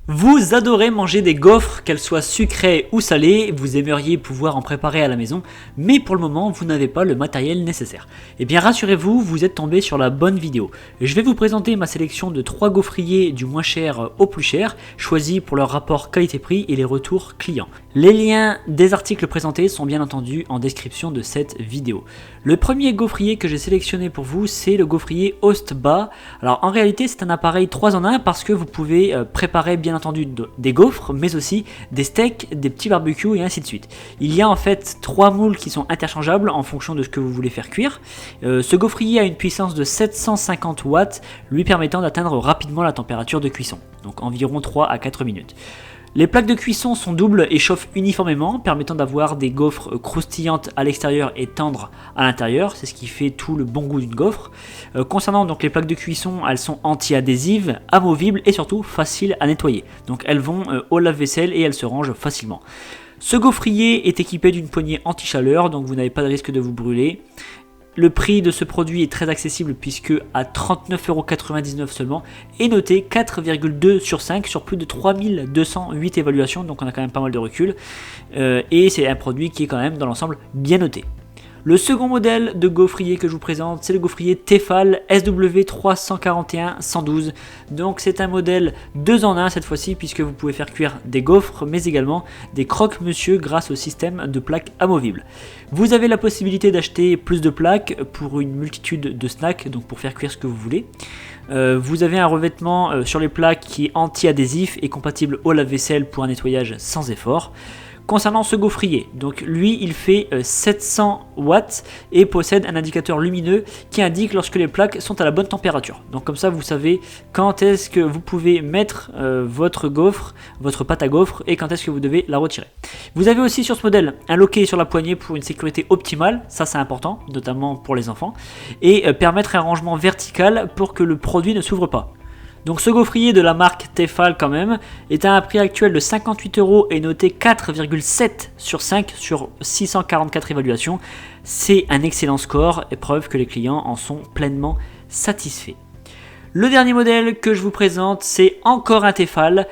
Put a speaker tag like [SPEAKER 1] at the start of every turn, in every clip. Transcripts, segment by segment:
[SPEAKER 1] Vous adorez manger des gaufres, qu'elles soient sucrées ou salées, vous aimeriez pouvoir en préparer à la maison, mais pour le moment vous n'avez pas le matériel nécessaire. Eh bien rassurez-vous, vous êtes tombé sur la bonne vidéo. Je vais vous présenter ma sélection de 3 gaufriers du moins cher au plus cher, choisis pour leur rapport qualité-prix et les retours clients. Les liens des articles présentés sont bien entendu en description de cette vidéo. Le premier gaufrier que j'ai sélectionné pour vous, c'est le gaufrier Ostba. Alors en réalité c'est un appareil 3 en 1 parce que vous pouvez préparer bien entendu des gaufres, mais aussi des steaks, des petits barbecues et ainsi de suite. Il y a en fait 3 moules qui sont interchangeables en fonction de ce que vous voulez faire cuire. Ce gaufrier a une puissance de 750 watts, lui permettant d'atteindre rapidement la température de cuisson, donc environ 3 à 4 minutes. Les plaques de cuisson sont doubles et chauffent uniformément, permettant d'avoir des gaufres croustillantes à l'extérieur et tendres à l'intérieur. C'est ce qui fait tout le bon goût d'une gaufre. Concernant donc les plaques de cuisson, elles sont anti-adhésives, amovibles et surtout faciles à nettoyer. Donc elles vont au lave-vaisselle et elles se rangent facilement. Ce gaufrier est équipé d'une poignée anti-chaleur, donc vous n'avez pas de risque de vous brûler. Le prix de ce produit est très accessible puisque à 39,99€ seulement est noté 4,2 sur 5 sur plus de 3208 évaluations, donc on a quand même pas mal de recul et c'est un produit qui est quand même dans l'ensemble bien noté. Le second modèle de gaufrier que je vous présente, c'est le gaufrier Tefal SW341-112. Donc c'est un modèle 2 en 1 cette fois-ci puisque vous pouvez faire cuire des gaufres mais également des croque-monsieur grâce au système de plaques amovibles. Vous avez la possibilité d'acheter plus de plaques pour une multitude de snacks, donc pour faire cuire ce que vous voulez. Vous avez un revêtement sur les plaques qui est anti-adhésif et compatible au lave-vaisselle pour un nettoyage sans effort. Concernant ce gaufrier, donc lui il fait 700 watts et possède un indicateur lumineux qui indique lorsque les plaques sont à la bonne température. Donc comme ça vous savez quand est-ce que vous pouvez mettre votre gaufre, votre pâte à gaufre et quand est-ce que vous devez la retirer. Vous avez aussi sur ce modèle un loquet sur la poignée pour une sécurité optimale, ça c'est important, notamment pour les enfants, et permettre un rangement vertical pour que le produit ne s'ouvre pas. Donc ce gaufrier de la marque Tefal quand même est à un prix actuel de 58€ et noté 4,7 sur 5 sur 644 évaluations. C'est un excellent score et preuve que les clients en sont pleinement satisfaits. Le dernier modèle que je vous présente, c'est encore un Tefal.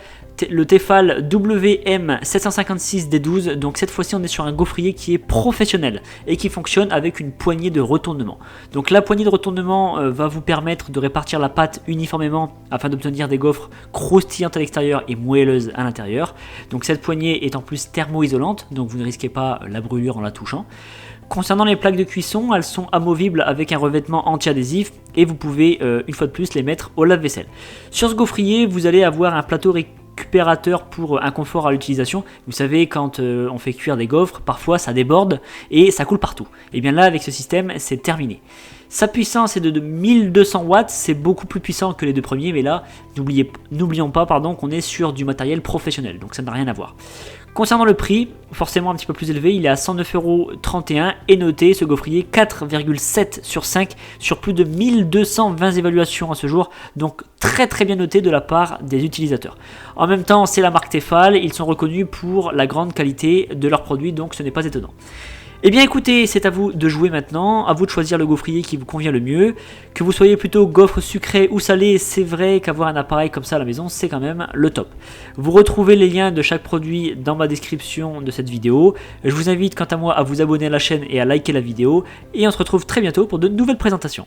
[SPEAKER 1] Le Tefal WM756D12, donc cette fois-ci on est sur un gaufrier qui est professionnel et qui fonctionne avec une poignée de retournement. Donc la poignée de retournement va vous permettre de répartir la pâte uniformément afin d'obtenir des gaufres croustillantes à l'extérieur et moelleuses à l'intérieur. Donc cette poignée est en plus thermo-isolante, donc vous ne risquez pas la brûlure en la touchant. Concernant les plaques de cuisson, elles sont amovibles avec un revêtement anti-adhésif et vous pouvez une fois de plus les mettre au lave-vaisselle. Sur ce gaufrier, vous allez avoir un plateau récupérateur pour un confort à l'utilisation. Vous savez quand on fait cuire des gaufres, parfois ça déborde et ça coule partout. Et bien là avec ce système c'est terminé. Sa puissance est de 1200 watts, c'est beaucoup plus puissant que les deux premiers, mais là n'oublions pas qu'on est sur du matériel professionnel, donc ça n'a rien à voir. Concernant le prix, forcément un petit peu plus élevé, il est à 109,31€ et noté ce gaufrier 4,7 sur 5 sur plus de 1220 évaluations à ce jour, donc très bien noté de la part des utilisateurs. En même temps, c'est la marque Tefal, ils sont reconnus pour la grande qualité de leurs produits, donc ce n'est pas étonnant. Eh bien écoutez, c'est à vous de jouer maintenant, à vous de choisir le gaufrier qui vous convient le mieux. Que vous soyez plutôt gaufre sucrée ou salée, c'est vrai qu'avoir un appareil comme ça à la maison, c'est quand même le top. Vous retrouvez les liens de chaque produit dans ma description de cette vidéo. Je vous invite quant à moi à vous abonner à la chaîne et à liker la vidéo. Et on se retrouve très bientôt pour de nouvelles présentations.